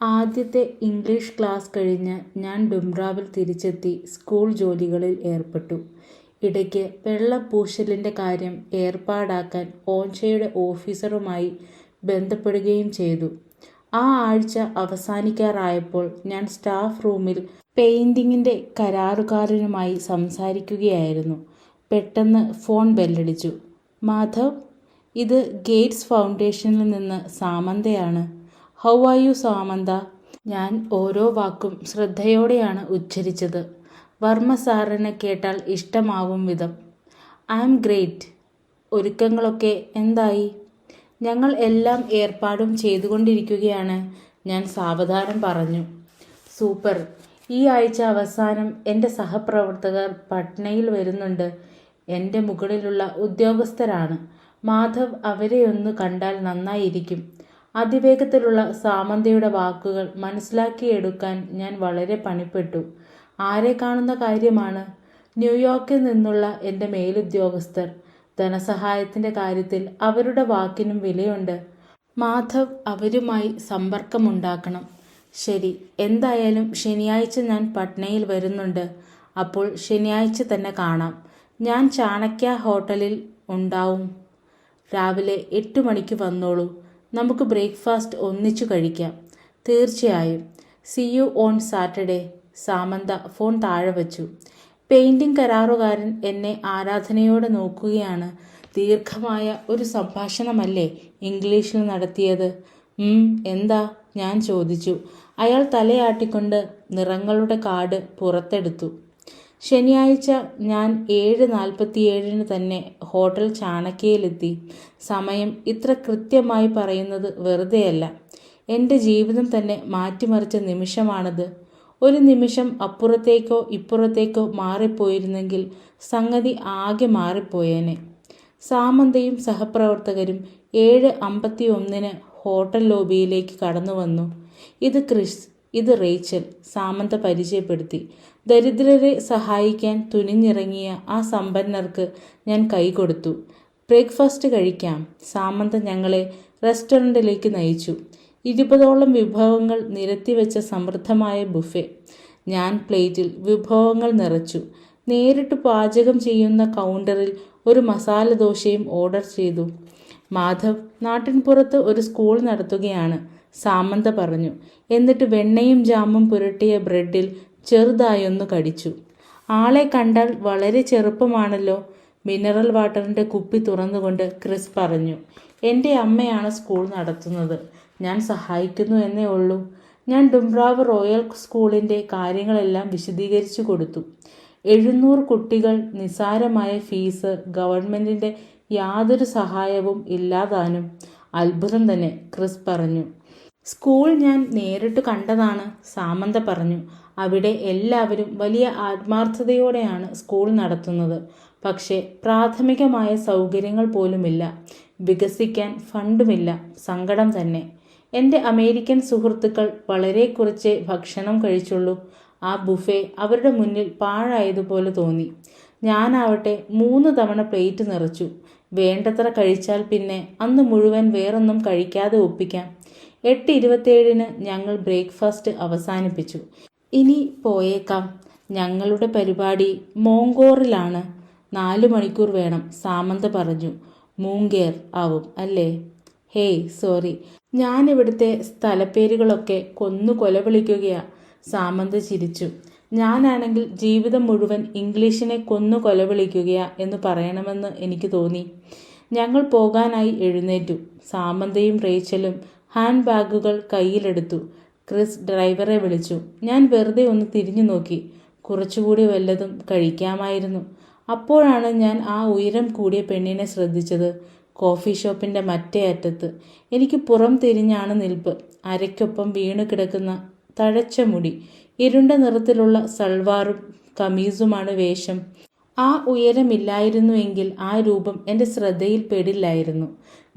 ആദ്യത്തെ English class കഴിഞ്ഞ് ഞാൻ ഡുംറാവിൽ തിരിച്ചെത്തി സ്കൂൾ ജോലികളിൽ ഏർപ്പെട്ടു. ഇടയ്ക്ക് വെള്ളപ്പൂശലിൻ്റെ കാര്യം ഏർപ്പാടാക്കാൻ ഓൻഷയുടെ ഓഫീസറുമായി ബന്ധപ്പെടുകയും ചെയ്തു. ആ ആഴ്ച അവസാനിക്കാറായപ്പോൾ ഞാൻ സ്റ്റാഫ് റൂമിൽ പെയിന്റിങ്ങിൻ്റെ കരാറുകാരനുമായി സംസാരിക്കുകയായിരുന്നു. പെട്ടെന്ന് ഫോൺ ബെല്ലടിച്ചു. മാധവ്, ഇത് ഗേറ്റ്സ് ഫൗണ്ടേഷനിൽ നിന്ന് സാമന്തയാണ്. How are you Samantha? ഞാൻ ഓരോ വാക്കും ശ്രദ്ധയോടെയാണ് ഉച്ചരിച്ചത്. വർമ്മ സാറിനെ കേട്ടാൽ ഇഷ്ടമാവും വിധം. I am great. ഒരുക്കങ്ങളൊക്കെ എന്തായി? ഞങ്ങൾ എല്ലാം ഏർപ്പാടും ചെയ്തുകൊണ്ടിരിക്കുകയാണ്, ഞാൻ സാവധാനം പറഞ്ഞു. സൂപ്പർ. ഈ ആഴ്ച അവസാനം എൻ്റെ സഹപ്രവർത്തകർ പട്നയിൽ വരുന്നുണ്ട്. എൻ്റെ മുകളിലുള്ള ഉദ്യോഗസ്ഥരാണ്. മാധവ് അവരെയൊന്ന് കണ്ടാൽ നന്നായിരിക്കും. അതിവേഗത്തിലുള്ള സാമന്തയുടെ വാക്കുകൾ മനസ്സിലാക്കിയെടുക്കാൻ ഞാൻ വളരെ പണിപ്പെട്ടു. ആരെ കാണുന്ന കാര്യമാണ്? ന്യൂയോർക്കിൽ നിന്നുള്ള എൻ്റെ മേലുദ്യോഗസ്ഥർ. ധനസഹായത്തിൻ്റെ കാര്യത്തിൽ അവരുടെ വാക്കിനും വിലയുണ്ട്. മാധവ് അവരുമായി സമ്പർക്കമുണ്ടാക്കണം. ശരി, എന്തായാലും ശനിയാഴ്ച ഞാൻ പട്നയിൽ വരുന്നുണ്ട്. അപ്പോൾ ശനിയാഴ്ച തന്നെ കാണാം. ഞാൻ ചാണക്യ ഹോട്ടലിൽ ഉണ്ടാവും. രാവിലെ 8 മണിക്ക് വന്നോളൂ. നമുക്ക് ബ്രേക്ക്ഫാസ്റ്റ് ഒന്നിച്ചു കഴിക്കാം. തീർച്ചയായും. C you on Saturday. Samantha phone താഴെ വച്ചു. പെയിന്റിംഗ് കരാറുകാരൻ എന്നെ ആരാധനയോടെ നോക്കുകയാണ്. ദീർഘമായ ഒരു സംഭാഷണമല്ലേ ഇംഗ്ലീഷിൽ നടത്തിയത്? എന്താ? ഞാൻ ചോദിച്ചു. അയാൾ തലയാട്ടിക്കൊണ്ട് നിറങ്ങളുടെ കാർഡ് പുറത്തെടുത്തു. ശനിയാഴ്ച ഞാൻ 7:47 തന്നെ ഹോട്ടൽ ചാണക്യയിലെത്തി. സമയം ഇത്ര കൃത്യമായി പറയുന്നത് വെറുതെയല്ല. എൻ്റെ ജീവിതം തന്നെ മാറ്റിമറിച്ച നിമിഷമാണത്. ഒരു നിമിഷം അപ്പുറത്തേക്കോ ഇപ്പുറത്തേക്കോ മാറിപ്പോയിരുന്നെങ്കിൽ സംഗതി ആകെ മാറിപ്പോയേനെ. സാമന്തയും സഹപ്രവർത്തകരും 7:51 ഹോട്ടൽ ലോബിയിലേക്ക് കടന്നു വന്നു. ഇത് ക്രിസ്, ഇത് റേച്ചൽ, സാമന്ത പരിചയപ്പെടുത്തി. ദരിദ്രരെ സഹായിക്കാൻ തുനിഞ്ഞിറങ്ങിയ ആ സമ്പന്നർക്ക് ഞാൻ കൈകൊടുത്തു. ബ്രേക്ക്ഫാസ്റ്റ് കഴിക്കാം. സാമന്ത ഞങ്ങളെ റെസ്റ്റോറൻറ്റിലേക്ക് നയിച്ചു. 20ഓളം വിഭവങ്ങൾ നിരത്തിവെച്ച സമൃദ്ധമായ ബുഫെ. ഞാൻ പ്ലേറ്റിൽ വിഭവങ്ങൾ നിറച്ചു. നേരിട്ട് പാചകം ചെയ്യുന്ന കൗണ്ടറിൽ ഒരു മസാല ദോശയും ഓർഡർ ചെയ്തു. മാധവ് നാട്ടിൻപുറത്ത് ഒരു സ്കൂൾ നടത്തുകയാണ്, സാമന്ത പറഞ്ഞു. എന്നിട്ട് വെണ്ണയും ജാമും പുരട്ടിയ ബ്രെഡിൽ ചെറുതായൊന്നു കടിച്ചു. ആളെ കണ്ടാൽ വളരെ ചെറുപ്പമാണല്ലോ. മിനറൽ വാട്ടറിൻ്റെ കുപ്പി തുറന്നുകൊണ്ട് ക്രിസ് പറഞ്ഞു. എൻ്റെ അമ്മയാണ് സ്കൂൾ നടത്തുന്നത്. ഞാൻ സഹായിക്കുന്നു എന്നേ ഉള്ളൂ. ഞാൻ ഡുംറാവ് റോയൽ സ്കൂളിൻ്റെ കാര്യങ്ങളെല്ലാം വിശദീകരിച്ചു കൊടുത്തു. 700 കുട്ടികൾ, നിസാരമായ ഫീസ്, ഗവൺമെൻറ്റിൻ്റെ യാതൊരു സഹായവും ഇല്ലാതാനും. അത്ഭുതം തന്നെ, ക്രിസ് പറഞ്ഞു. സ്കൂൾ ഞാൻ നേരിട്ട് കണ്ടതാണ്, സാമന്ത പറഞ്ഞു. അവിടെ എല്ലാവരും വലിയ ആത്മാർത്ഥതയോടെയാണ് സ്കൂൾ നടത്തുന്നത്. പക്ഷേ പ്രാഥമികമായ സൗകര്യങ്ങൾ പോലുമില്ല. വികസിക്കാൻ ഫണ്ടുമില്ല. സങ്കടം തന്നെ. എൻ്റെ അമേരിക്കൻ സുഹൃത്തുക്കൾ വളരെ കുറച്ചേ ഭക്ഷണം കഴിച്ചുള്ളൂ. ആ ബുഫെ അവരുടെ മുന്നിൽ പാഴായതുപോലെ തോന്നി. ഞാനാവട്ടെ 3 തവണ പ്ലേറ്റ് നിറച്ചു. വേണ്ടത്ര കഴിച്ചാൽ പിന്നെ അന്ന് മുഴുവൻ വേറൊന്നും കഴിക്കാതെ ഒപ്പിക്കാം. 8:27 ഞങ്ങൾ ബ്രേക്ക്ഫാസ്റ്റ് അവസാനിപ്പിച്ചു. ഇനി പോയേക്കാം. ഞങ്ങളുടെ പരിപാടി മോങ്കോറിലാണ്. 4 മണിക്കൂർ വേണം, സാമന്ത പറഞ്ഞു. മൂങ്കേർ ആവും അല്ലേ? ഹേയ് സോറി, ഞാനിവിടുത്തെ സ്ഥലപ്പേരുകളൊക്കെ കൊന്നു കൊലവിളിക്കുകയാ. സാമന്ത ചിരിച്ചു. ഞാനാണെങ്കിൽ ജീവിതം മുഴുവൻ ഇംഗ്ലീഷിനെ കൊന്നു കൊലവിളിക്കുകയാ എന്ന് പറയണമെന്ന് എനിക്ക് തോന്നി. ഞങ്ങൾ പോകാനായി എഴുന്നേറ്റു. സാമന്തയും റേച്ചലും ഹാൻഡ് ബാഗുകൾ കയ്യിലെടുത്തു. ക്രിസ് ഡ്രൈവറെ വിളിച്ചു. ഞാൻ വെറുതെ ഒന്ന് തിരിഞ്ഞു നോക്കി. കുറച്ചുകൂടി വല്ലതും കഴിക്കാമായിരുന്നു. അപ്പോഴാണ് ഞാൻ ആ ഉയരം കൂടിയ പെണ്ണിനെ ശ്രദ്ധിച്ചത്. കോഫി ഷോപ്പിൻ്റെ മറ്റേ അറ്റത്ത്. എനിക്ക് പുറം തിരിഞ്ഞാണ് നിൽപ്പ്. അരയ്ക്കൊപ്പം വീണു കിടക്കുന്ന തഴച്ച മുടി. ഇരുണ്ട നിറത്തിലുള്ള സൽവാറും കമീസുമാണ് വേഷം. ആ ഉയരമില്ലായിരുന്നുവെങ്കിൽ ആ രൂപം എൻ്റെ ശ്രദ്ധയിൽ പെടില്ലായിരുന്നു.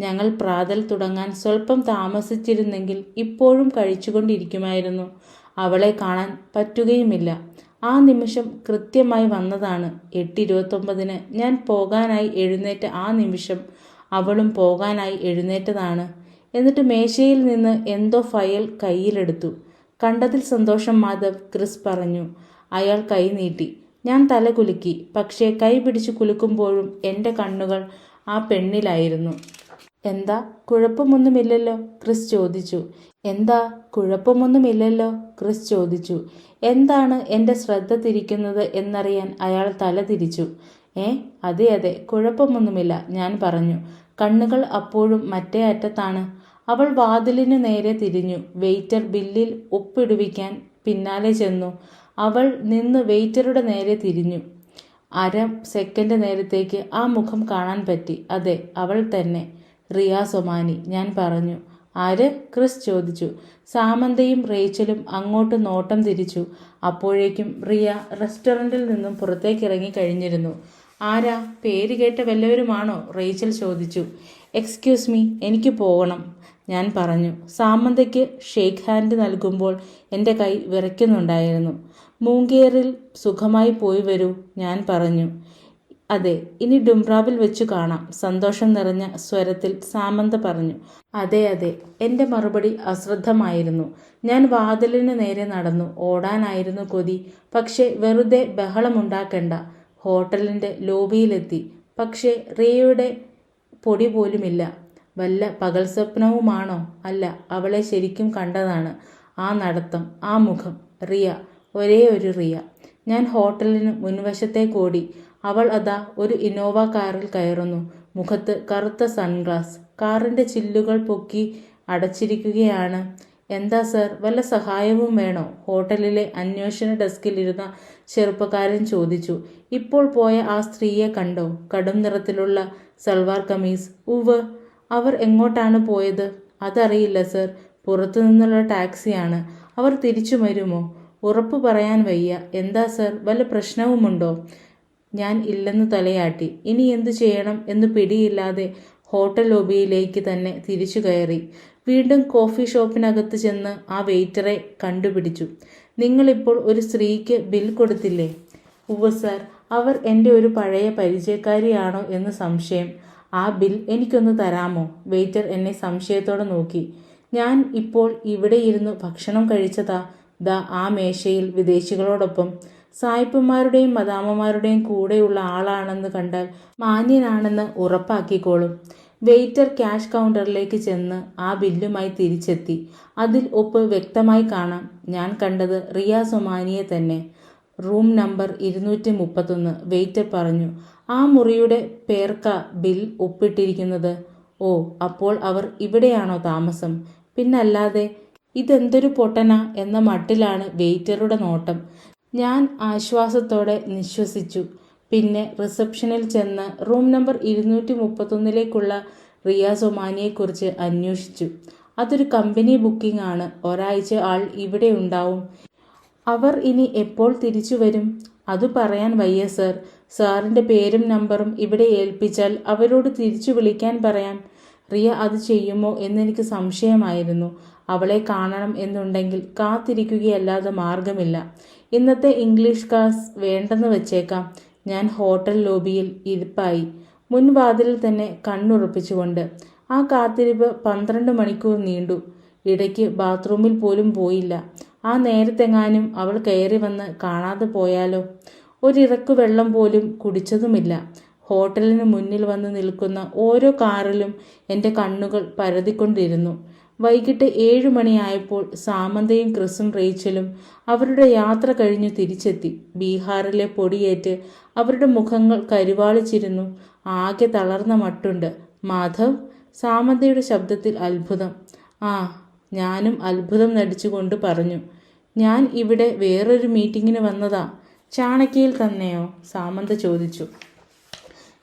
ഞങ്ങൾ പ്രാതൽ തുടങ്ങാൻ സ്വല്പം താമസിച്ചിരുന്നെങ്കിൽ ഇപ്പോഴും കഴിച്ചുകൊണ്ടിരിക്കുമായിരുന്നു. അവളെ കാണാൻ പറ്റുകയുമില്ല. ആ നിമിഷം കൃത്യമായി വന്നതാണ്. 8:29 ഞാൻ പോകാനായി എഴുന്നേറ്റ ആ നിമിഷം അവളും പോകാനായി എഴുന്നേറ്റതാണ്. എന്നിട്ട് മേശയിൽ നിന്ന് എന്തോ ഫയൽ കയ്യിലെടുത്തു. കണ്ടതിൽ സന്തോഷം മാധവ്, ക്രിസ് പറഞ്ഞു. അയാൾ കൈ നീട്ടി. ഞാൻ തല കുലുക്കി. പക്ഷേ കൈ പിടിച്ചു കുലുക്കുമ്പോഴും എൻ്റെ കണ്ണുകൾ ആ പെണ്ണിലായിരുന്നു. എന്താ, കുഴപ്പമൊന്നുമില്ലല്ലോ? ക്രിസ് ചോദിച്ചു. എന്താ, കുഴപ്പമൊന്നുമില്ലല്ലോ? ക്രിസ് ചോദിച്ചു. എന്താണ് എൻ്റെ ശ്രദ്ധ തിരിക്കുന്നത് എന്നറിയാൻ അയാൾ തല തിരിച്ചു. അതെ അതെ, കുഴപ്പമൊന്നുമില്ല, ഞാൻ പറഞ്ഞു. കണ്ണുകൾ അപ്പോഴും മറ്റേ അറ്റത്താണ്. അവൾ വാതിലിനു നേരെ തിരിഞ്ഞു. വെയിറ്റർ ബില്ലിൽ ഒപ്പിടുവിക്കാൻ പിന്നാലെ ചെന്നു. അവൾ നിന്ന് വെയിറ്ററുടെ നേരെ തിരിഞ്ഞു. അര സെക്കൻഡ് നേരത്തേക്ക് ആ മുഖം കാണാൻ പറ്റി. അതെ, അവൾ തന്നെ, റിയ സൊമാനി, ഞാൻ പറഞ്ഞു. ആര്? ക്രിസ് ചോദിച്ചു. സാമന്തയും റേച്ചലും അങ്ങോട്ട് നോട്ടം തിരിച്ചു. അപ്പോഴേക്കും റിയ റെസ്റ്റോറൻറ്റിൽ നിന്നും പുറത്തേക്കിറങ്ങി കഴിഞ്ഞിരുന്നു. ആരാ, പേര് കേട്ട വല്ലവരുമാണോ? റേച്ചൽ ചോദിച്ചു. എക്സ്ക്യൂസ് മീ, എനിക്ക് പോകണം, ഞാൻ പറഞ്ഞു. സാമന്തയ്ക്ക് ഷേക്ക് ഹാൻഡ് നൽകുമ്പോൾ എൻ്റെ കൈ വിറയ്ക്കുന്നുണ്ടായിരുന്നു. മൂങ്കേറിൽ സുഖമായി പോയി വരൂ, ഞാൻ പറഞ്ഞു. അതെ, ഇനി ഡുംബ്രാവിൽ വെച്ചു കാണാം, സന്തോഷം നിറഞ്ഞ സ്വരത്തിൽ സാമന്ത പറഞ്ഞു. അതെ അതെ, എൻ്റെ മറുപടി അശ്രദ്ധമായിരുന്നു. ഞാൻ വാതിലിന് നേരെ നടന്നു. ഓടാനായിരുന്നു കൊതി. പക്ഷേ വെറുതെ ബഹളമുണ്ടാക്കണ്ട. ഹോട്ടലിൻ്റെ ലോബിയിലെത്തി. പക്ഷേ റിയയുടെ പൊടി പോലുമില്ല. വല്ല പകൽ സ്വപ്നവുമാണോ? അല്ല, അവളെ ശരിക്കും കണ്ടതാണ്. ആ നടത്തം, ആ മുഖം. റിയ, ഒരേ ഒരു റിയ. ഞാൻ ഹോട്ടലിന് മുൻവശത്തേക്കോടി. അവൾ അതാ ഒരു ഇന്നോവ കാറിൽ കയറുന്നു. മുഖത്ത് കറുത്ത സൺഗ്ലാസ്. കാറിൻ്റെ ചില്ലുകൾ പൊക്കി അടച്ചിരിക്കുകയാണ്. എന്താ സർ, വല്ല സഹായവും വേണോ? ഹോട്ടലിലെ അന്വേഷണ ഡെസ്കിലിരുന്ന ചെറുപ്പക്കാരൻ ചോദിച്ചു. ഇപ്പോൾ പോയ ആ സ്ത്രീയെ കണ്ടോ? കടും നിറത്തിലുള്ള സൽവാർ കമീസ്. ഉവ്. അവർ എങ്ങോട്ടാണ് പോയത്? അതറിയില്ല സർ. പുറത്തു നിന്നുള്ള ടാക്സിയാണ്. അവർ തിരിച്ചു വരുമോ? ഉറപ്പു പറയാൻ വയ്യ. എന്താ സർ, വല്ല പ്രശ്നവുമുണ്ടോ? ഞാൻ ഇല്ലെന്ന് തലയാട്ടി. ഇനി എന്തു ചെയ്യണം എന്ന് പിടിയില്ലാതെ ഹോട്ടൽ ലോബിയിലേക്ക് തന്നെ തിരിച്ചു കയറി. വീണ്ടും കോഫി ഷോപ്പിനകത്ത് ചെന്ന് ആ വെയിറ്ററെ കണ്ടുപിടിച്ചു. നിങ്ങളിപ്പോൾ ഒരു സ്ത്രീക്ക് ബിൽ കൊടുത്തില്ലേ? ഉവ്വ് സർ. അവർ എൻ്റെ ഒരു പഴയ പരിചയക്കാരിയാണോ എന്ന് സംശയം. ആ ബിൽ എനിക്കൊന്ന് തരാമോ? വെയിറ്റർ എന്നെ സംശയത്തോടെ നോക്കി. ഞാൻ ഇപ്പോൾ ഇവിടെ ഇരുന്ന് ഭക്ഷണം കഴിച്ചതാ. ദാ ആ മേശയിൽ വിദേശികളോടൊപ്പം. സായിപ്പുമാരുടെയും മദാമ്മമാരുടെയും കൂടെയുള്ള ആളാണെന്ന് കണ്ടാൽ മാന്യനാണെന്ന് ഉറപ്പാക്കിക്കോളും. വെയിറ്റർ ക്യാഷ് കൗണ്ടറിലേക്ക് ചെന്ന് ആ ബില്ലുമായി തിരിച്ചെത്തി. അതിൽ ഒപ്പ് വ്യക്തമായി കാണാം. ഞാൻ കണ്ടത് റിയ സൊമാനിയെ തന്നെ. റൂം നമ്പർ 231, വെയിറ്റർ പറഞ്ഞു. ആ മുറിയുടെ പേർക്ക ബിൽ ഒപ്പിട്ടിരിക്കുന്നത്. ഓ, അപ്പോൾ അവർ ഇവിടെയാണോ താമസം? പിന്നല്ലാതെ. ഇതെന്തൊരു പൊട്ടന എന്ന മട്ടിലാണ് വെയിറ്ററുടെ നോട്ടം. ഞാൻ ആശ്വാസത്തോടെ നിശ്വസിച്ചു. പിന്നെ റിസപ്ഷനിൽ ചെന്ന് റൂം നമ്പർ 231ലേക്കുള്ള റിയ സൊമാനിയെക്കുറിച്ച് അന്വേഷിച്ചു. അതൊരു കമ്പനി ബുക്കിംഗ് ആണ്. ഒരാഴ്ച ആൾ ഇവിടെ ഉണ്ടാവും. അവർ ഇനി എപ്പോൾ തിരിച്ചു വരും? അതു പറയാൻ വയ്യ സർ. സാറിൻ്റെ പേരും നമ്പറും ഇവിടെ ഏൽപ്പിച്ചാൽ അവരോട് തിരിച്ചു വിളിക്കാൻ പറയാം. റിയ അത് ചെയ്യുമോ എന്നെനിക്ക് സംശയമായിരുന്നു. അവളെ കാണണം എന്നുണ്ടെങ്കിൽ കാത്തിരിക്കുകയല്ലാതെ മാർഗമില്ല. ഇന്നത്തെ ഇംഗ്ലീഷ് ക്ലാസ് വേണ്ടെന്ന് വച്ചേക്കാം. ഞാൻ ഹോട്ടൽ ലോബിയിൽ ഇരിപ്പായി, മുൻവാതിലിൽ തന്നെ കണ്ണുറപ്പിച്ചുകൊണ്ട്. ആ കാത്തിരിപ്പ് 12 മണിക്കൂർ നീണ്ടു. ഇടയ്ക്ക് ബാത്റൂമിൽ പോലും പോയില്ല. ആ നേരത്തെങ്ങാനും അവൾ കയറി വന്ന് കാണാതെ പോയാലോ? ഒരിറക്കു വെള്ളം പോലും കുടിച്ചതുമില്ല. ഹോട്ടലിന് മുന്നിൽ വന്ന് നിൽക്കുന്ന ഓരോ കാറിലും എൻ്റെ കണ്ണുകൾ പരതിക്കൊണ്ടിരുന്നു. വൈകിട്ട് 7 മണിയായപ്പോൾ സാമന്തയും ക്രിസും റേച്ചലും അവരുടെ യാത്ര കഴിഞ്ഞു തിരിച്ചെത്തി. ബീഹാറിലെ പൊടിയേറ്റ് അവരുടെ മുഖങ്ങൾ കരിവാളിച്ചിരുന്നു. ആകെ തളർന്ന മട്ടുണ്ട്. മാധവ്, സാമന്തയുടെ ശബ്ദത്തിൽ അത്ഭുതം. ആ, ഞാനും അത്ഭുതം നടിച്ചുകൊണ്ട് പറഞ്ഞു. ഞാൻ ഇവിടെ വേറൊരു മീറ്റിങ്ങിന് വന്നതാ. ചാണക്യയിൽ തന്നെയോ? സാമന്ത ചോദിച്ചു.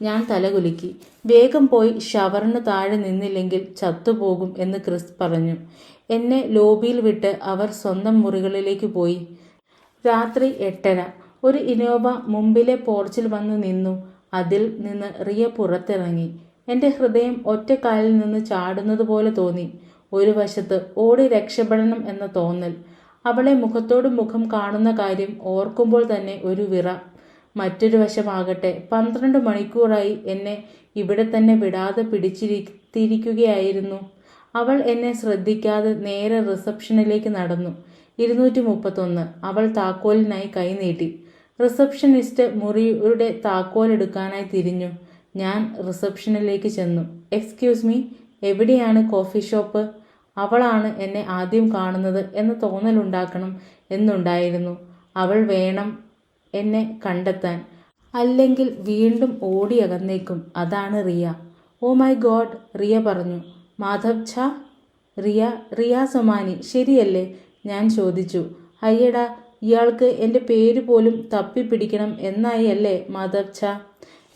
ഞാൻ തലകുലുക്കി. വേഗം പോയി ഷവറിന് താഴെ നിന്നില്ലെങ്കിൽ ചത്തുപോകും എന്ന് ക്രിസ് പറഞ്ഞു. എന്നെ ലോബിയിൽ വിട്ട് അവർ സ്വന്തം മുറികളിലേക്ക് പോയി. രാത്രി 8:30. ഒരു ഇന്നോവ മുമ്പിലെ പോർച്ചിൽ വന്ന് നിന്നു. അതിൽ നിന്ന് റിയ പുറത്തിറങ്ങി. എൻ്റെ ഹൃദയം ഒറ്റക്കാലിൽ നിന്ന് ചാടുന്നത് പോലെ തോന്നി. ഒരു വശത്ത് ഓടി രക്ഷപ്പെടണം എന്ന തോന്നൽ. അവളെ മുഖത്തോട് മുഖം കാണുന്ന കാര്യം ഓർക്കുമ്പോൾ തന്നെ ഒരു വിറ. മറ്റൊരു വശമാകട്ടെ 12 മണിക്കൂറായി എന്നെ ഇവിടെ തന്നെ വിടാതെ പിടിച്ചിരുത്തിയിരിക്കുകയായിരുന്നു. അവൾ എന്നെ ശ്രദ്ധിക്കാതെ നേരെ റിസപ്ഷനിലേക്ക് നടന്നു. 231. അവൾ താക്കോലിനായി കൈനീട്ടി. റിസപ്ഷനിസ്റ്റ് മുറിയുടെ താക്കോലെടുക്കാനായി തിരിഞ്ഞു. ഞാൻ റിസപ്ഷനിലേക്ക് ചെന്നു. എക്സ്ക്യൂസ് മീ, എവിടെയാണ് കോഫി ഷോപ്പ്? അവളാണ് എന്നെ ആദ്യം കാണുന്നത് എന്ന തോന്നലുണ്ടാക്കണം എന്നുണ്ടായിരുന്നു. അവൾ വേണം എന്നെ കണ്ടെത്താൻ, അല്ലെങ്കിൽ വീണ്ടും ഓടി അകന്നേക്കും. അതാണ് Riya. Oh my god, Riya പറഞ്ഞു. മാധവ് ഛാ? റിയ സൊമാനി ശരിയല്ലേ? ഞാൻ ചോദിച്ചു. അയ്യടാ, ഇയാൾക്ക് എൻ്റെ പേര് പോലും തപ്പിപ്പിടിക്കണം എന്നായി അല്ലേ മാധവ് ഛാ?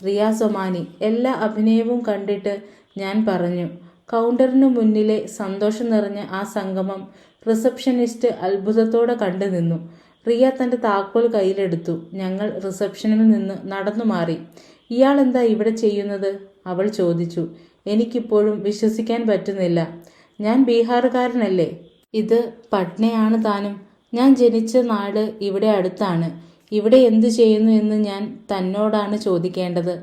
റിയ സൊമാനി. എല്ലാ അഭിനയവും കണ്ടിട്ട് ഞാൻ പറഞ്ഞു. കൗണ്ടറിനു മുന്നിലെ സന്തോഷം നിറഞ്ഞ ആ സംഗമം റിസപ്ഷനിസ്റ്റ് അത്ഭുതത്തോടെ കണ്ടു നിന്നു. റിയ തൻ്റെ താക്കോൽ കയ്യിലെടുത്തു. ഞങ്ങൾ റിസപ്ഷനിൽ നിന്ന് നടന്നു മാറി. ഇയാൾ എന്താ ഇവിടെ ചെയ്യുന്നത്? അവൾ ചോദിച്ചു. എനിക്കിപ്പോഴും വിശ്വസിക്കാൻ പറ്റുന്നില്ല. ഞാൻ ബീഹാറുകാരനല്ലേ? ഇത് പട്നയാണ് താനും. ഞാൻ ജനിച്ച നാട് ഇവിടെ അടുത്താണ്. ഇവിടെ എന്തു ചെയ്യുന്നു എന്ന് ഞാൻ തന്നോടാണ് ചോദിക്കേണ്ടത്.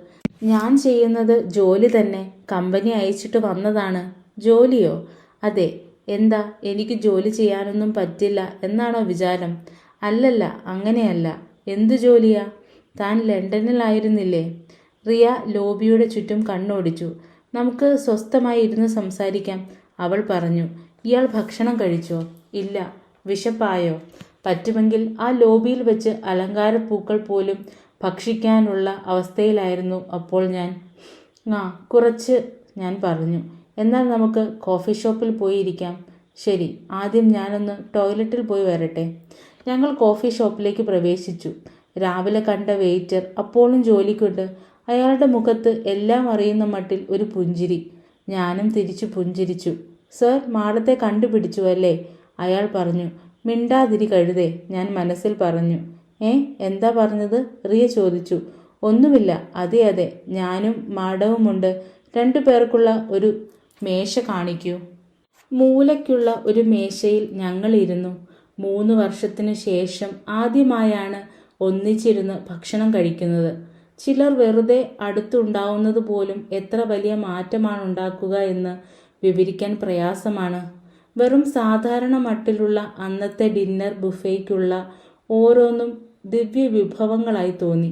ഞാൻ ചെയ്യുന്നത് ജോലി തന്നെ. കമ്പനി അയച്ചിട്ട് വന്നതാണ്. ജോലിയോ? അതെ. എന്താ, എനിക്ക് ജോലി ചെയ്യാനൊന്നും പറ്റില്ല എന്നാണോ വിചാരം? അല്ലല്ല, അങ്ങനെയല്ല. എന്തു ജോലിയാ? താൻ ലണ്ടനിലായിരുന്നില്ലേ? റിയ ലോബിയുടെ ചുറ്റും കണ്ണോടിച്ചു. നമുക്ക് സ്വസ്ഥമായി ഇരുന്ന് സംസാരിക്കാം, അവൾ പറഞ്ഞു. ഇയാൾ ഭക്ഷണം കഴിച്ചോ? ഇല്ല. വിശപ്പായോ? പറ്റുമെങ്കിൽ ആ ലോബിയിൽ വെച്ച് അലങ്കാരപ്പൂക്കൾ പോലും ഭക്ഷിക്കാനുള്ള അവസ്ഥയിലായിരുന്നു അപ്പോൾ ഞാൻ. കുറച്ച്, ഞാൻ പറഞ്ഞു. എന്നാൽ നമുക്ക് കോഫി ഷോപ്പിൽ പോയി ഇരിക്കാം. ശരി, ആദ്യം ഞാനൊന്ന് ടോയ്ലറ്റിൽ പോയി വരട്ടെ. ഞങ്ങൾ കോഫി ഷോപ്പിലേക്ക് പ്രവേശിച്ചു. രാവിലെ കണ്ട വെയിറ്റർ അപ്പോഴും ജോലിക്കുണ്ട്. അയാളുടെ മുഖത്ത് എല്ലാം അറിയുന്ന മട്ടിൽ ഒരു പുഞ്ചിരി. ഞാനും തിരിച്ചു പുഞ്ചിരിച്ചു. സർ, മാഡത്തെ കണ്ടുപിടിച്ചു അല്ലേ? അയാൾ പറഞ്ഞു. മിണ്ടാതിരി കഴുതേ, ഞാൻ മനസ്സിൽ പറഞ്ഞു. എന്താ പറഞ്ഞത്? റിയ ചോദിച്ചു. ഒന്നുമില്ല. അതെ അതെ, ഞാനും മാഡവുമുണ്ട്. 2 പേർക്കുള്ള ഒരു മേശ കാണിക്കൂ. മൂലയ്ക്കുള്ള ഒരു മേശയിൽ ഞങ്ങളിരുന്നു. 3 വർഷത്തിനു ശേഷം ആദ്യമായാണ് ഒന്നിച്ചിരുന്ന് ഭക്ഷണം കഴിക്കുന്നത്. ചിലർ വെറുതെ അടുത്തുണ്ടാവുന്നത് പോലും എത്ര വലിയ മാറ്റമാണ് ഉണ്ടാക്കുക എന്ന് വിവരിക്കാൻ പ്രയാസമാണ്. വെറും സാധാരണ മട്ടിലുള്ള അന്നത്തെ ഡിന്നർ ബുഫേയ്ക്കുള്ള ഓരോന്നും ദിവ്യ വിഭവങ്ങളായി തോന്നി.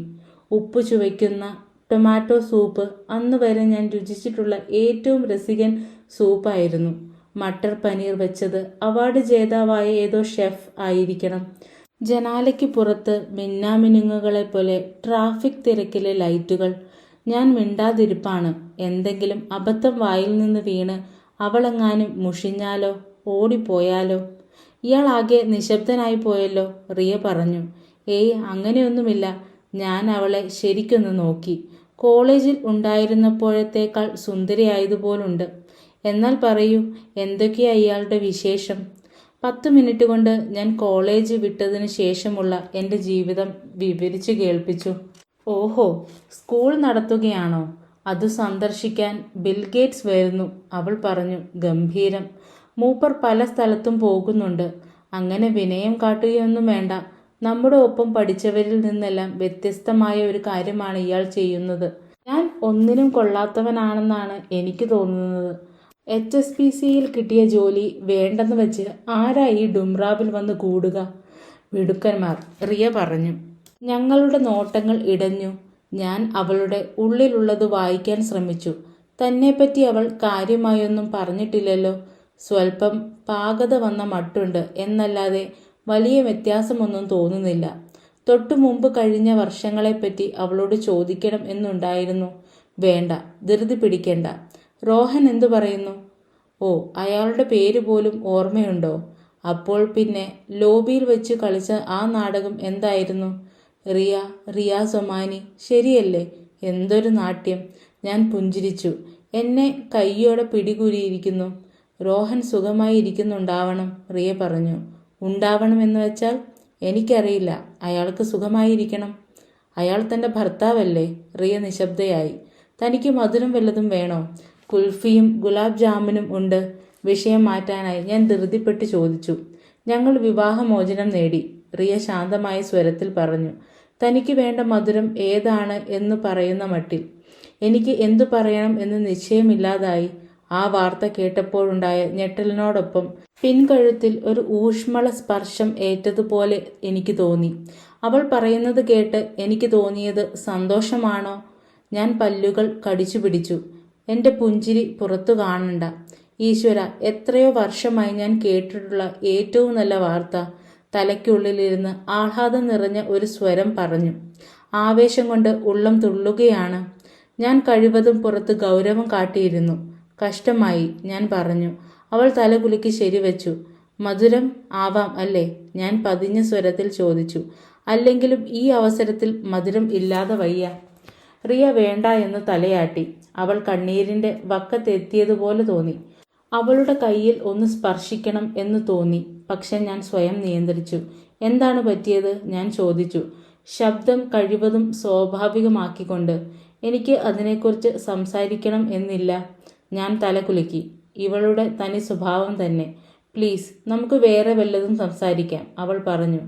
ഉപ്പ് ചുവയ്ക്കുന്ന ടൊമാറ്റോ സൂപ്പ് അന്ന് വരെ ഞാൻ രുചിച്ചിട്ടുള്ള ഏറ്റവും രസികൻ സൂപ്പായിരുന്നു. മട്ടർ പനീർ വെച്ചത് അവാർഡ് ജേതാവായ ഏതോ ഷെഫ് ആയിരിക്കണം. ജനാലയ്ക്ക് പുറത്ത് മിന്നാമിനുങ്ങുകളെ പോലെ ട്രാഫിക് തിരക്കിലെ ലൈറ്റുകൾ. ഞാൻ മിണ്ടാതിരിപ്പാണ്. എന്തെങ്കിലും അബദ്ധം വായിൽ നിന്ന് വീണ് അവളെങ്ങാനും മുഷിഞ്ഞാലോ, ഓടിപ്പോയാലോ? ഇയാളാകെ നിശബ്ദനായി പോയല്ലോ, റിയ പറഞ്ഞു. അങ്ങനെയൊന്നുമില്ല. ഞാൻ അവളെ ശരിക്കൊന്ന് നോക്കി. കോളേജിൽ ഉണ്ടായിരുന്നപ്പോഴത്തേക്കാൾ സുന്ദരിയായതുപോലുണ്ട്. എന്നാൽ പറയൂ, എന്തൊക്കെയാ ഇയാളുടെ വിശേഷം? 10 മിനിറ്റ് കൊണ്ട് ഞാൻ കോളേജ് വിട്ടതിന് ശേഷമുള്ള എൻ്റെ ജീവിതം വിവരിച്ചു കേൾപ്പിച്ചു. ഓഹോ, സ്കൂൾ നടത്തുകയാണോ? അത് സന്ദർശിക്കാൻ ബിൽഗേറ്റ്സ് വരുന്നു, അവൾ പറഞ്ഞു. ഗംഭീരം. മൂപ്പർ പല സ്ഥലത്തും പോകുന്നുണ്ട്. അങ്ങനെ വിനയം കാട്ടുകയൊന്നും വേണ്ട. നമ്മുടെ ഒപ്പം പഠിച്ചവരിൽ നിന്നെല്ലാം വ്യത്യസ്തമായ ഒരു കാര്യമാണ് ഇയാൾ ചെയ്യുന്നത്. ഞാൻ ഒന്നിനും കൊള്ളാത്തവനാണെന്നാണ് എനിക്ക് തോന്നുന്നത്. HSBCയിൽ കിട്ടിയ ജോലി വേണ്ടെന്ന് വെച്ച് ആരാ ഈ ഡുംറാവിൽ വന്ന് കൂടുക? മിടുക്കന്മാർ, റിയ പറഞ്ഞു. ഞങ്ങളുടെ നോട്ടങ്ങൾ ഇടഞ്ഞു. ഞാൻ അവളുടെ ഉള്ളിലുള്ളത് വായിക്കാൻ ശ്രമിച്ചു. തന്നെപ്പറ്റി അവൾ കാര്യമായൊന്നും പറഞ്ഞിട്ടില്ലല്ലോ. സ്വൽപ്പം പാകത വന്ന മട്ടുണ്ട് എന്നല്ലാതെ വലിയ വ്യത്യാസമൊന്നും തോന്നുന്നില്ല. തൊട്ടു മുമ്പ് കഴിഞ്ഞ വർഷങ്ങളെപ്പറ്റി അവളോട് ചോദിക്കണം എന്നുണ്ടായിരുന്നു. വേണ്ട, ധൃതി പിടിക്കണ്ട. റോഹൻ എന്തു പറയുന്നു? ഓ, അയാളുടെ പേര് പോലും ഓർമ്മയുണ്ടോ? അപ്പോൾ പിന്നെ ലോബിയിൽ വെച്ച് കളിച്ച ആ നാടകം എന്തായിരുന്നു? റിയ സൊമാനി ശരിയല്ലേ? എന്തൊരു നാട്യം! ഞാൻ പുഞ്ചിരിച്ചു. എന്നെ കയ്യോടെ പിടികൂടിയിരിക്കുന്നു. റോഹൻ സുഖമായി ഇരിക്കുന്നുണ്ടാവണം, റിയ പറഞ്ഞു. ഉണ്ടാവണമെന്ന് വെച്ചാൽ? എനിക്കറിയില്ല. അയാൾക്ക് സുഖമായിരിക്കണം. അയാൾ തൻ്റെ ഭർത്താവല്ലേ? റിയ നിശബ്ദയായി. തനിക്ക് മധുരം വല്ലതും വേണോ? കുൽഫിയും ഗുലാബ് ജാമുനും ഉണ്ട്. വിഷയം മാറ്റാനായി ഞാൻ ധൃതിപ്പെട്ട് ചോദിച്ചു. ഞങ്ങൾ വിവാഹമോചനം നേടി, റിയ ശാന്തമായ സ്വരത്തിൽ പറഞ്ഞു. തനിക്ക് വേണ്ട മധുരം ഏതാണ് എന്ന് പറയുന്ന മട്ടിൽ. എനിക്ക് എന്തു പറയണം എന്ന് നിശ്ചയമില്ലാതായി. ആ വാർത്ത കേട്ടപ്പോഴുണ്ടായ ഞെട്ടലിനോടൊപ്പം പിൻകഴുത്തിൽ ഒരു ഊഷ്മള സ്പർശം ഏറ്റതുപോലെ എനിക്ക് തോന്നി. അവൾ പറയുന്നത് കേട്ട് എനിക്ക് തോന്നിയത് സന്തോഷമാണോ? ഞാൻ പല്ലുകൾ കടിച്ചു പിടിച്ചു. എൻ്റെ പുഞ്ചിരി പുറത്തു കാണണ്ട. ഈശ്വര, എത്രയോ വർഷമായി ഞാൻ കേട്ടിട്ടുള്ള ഏറ്റവും നല്ല വാർത്ത. തലയ്ക്കുള്ളിലിരുന്ന് ആഹ്ലാദം നിറഞ്ഞ ഒരു സ്വരം പറഞ്ഞു. ആവേശം കൊണ്ട് ഉള്ളം തുള്ളുകയാണ്. ഞാൻ കഴിവതും പുറത്ത് ഗൗരവം കാട്ടിയിരുന്നു. കഷ്ടമായി, ഞാൻ പറഞ്ഞു. അവൾ തലകുലുക്കി ശരിവെച്ചു. മധുരം ആവാം അല്ലേ? ഞാൻ പതിഞ്ഞ സ്വരത്തിൽ ചോദിച്ചു. അല്ലെങ്കിലും ഈ അവസരത്തിൽ മധുരം ഇല്ലാതെ വയ്യ. റിയ വേണ്ട എന്ന് തലയാട്ടി. അവൾ കണ്ണീരിൻ്റെ വക്കത്തെത്തിയതുപോലെ തോന്നി. അവളുടെ കയ്യിൽ ഒന്ന് സ്പർശിക്കണം എന്ന് തോന്നി. പക്ഷെ ഞാൻ സ്വയം നിയന്ത്രിച്ചു. എന്താണ് പറ്റിയത്? ഞാൻ ചോദിച്ചു, ശബ്ദം കഴിവതും സ്വാഭാവികമാക്കിക്കൊണ്ട്. എനിക്ക് അതിനെക്കുറിച്ച് സംസാരിക്കണം എന്നില്ല. ഞാൻ തലകുലുക്കി. ഇവളുടെ തനി സ്വഭാവം തന്നെ. പ്ലീസ്, നമുക്ക് വേറെ വല്ലതും സംസാരിക്കാം, അവൾ പറഞ്ഞു.